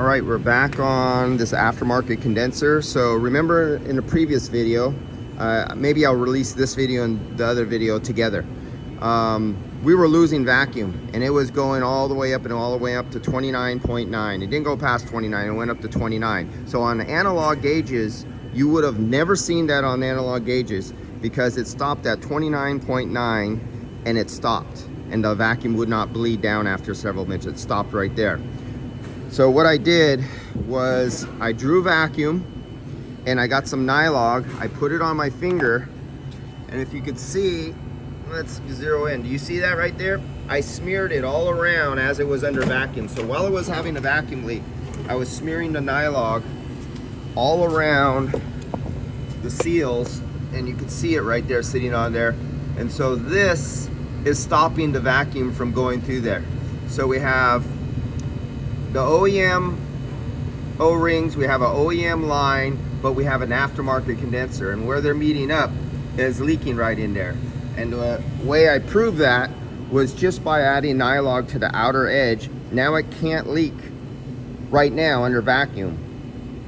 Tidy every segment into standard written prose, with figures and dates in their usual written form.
All right, we're back on this aftermarket condenser. So remember in the previous video, maybe I'll release this video and the other video together. We were losing vacuum and it was going all the way up and all the way up to 29.9. It didn't go past 29, it went up to 29. So on analog gauges, you would have never seen that on analog gauges because it stopped at 29.9 and it stopped. And the vacuum would not bleed down after several minutes. It stopped right there. So what I did was I drew vacuum and I got some NYLONG. I put it on my finger, and if you could see, let's zero in. Do you see that right there? I smeared it all around as it was under vacuum. So while it was having a vacuum leak, I was smearing the NYLONG all around the seals, and you can see it right there sitting on there. And so this is stopping the vacuum from going through there. So we have the OEM O-rings, we have an OEM line, but we have an aftermarket condenser, and where they're meeting up is leaking right in there. And the way I proved that was just by adding NYLONG to the outer edge. Now it can't leak right now under vacuum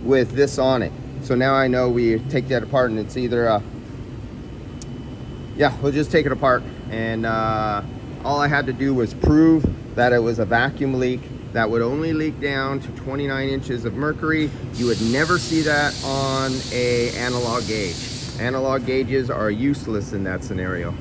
with this on it. So now I know we take that apart and it's either yeah, we'll just take it apart, and all I had to do was prove that it was a vacuum leak that would only leak down to 29 inches of mercury. You would never see that on an analog gauge. Analog gauges are useless in that scenario.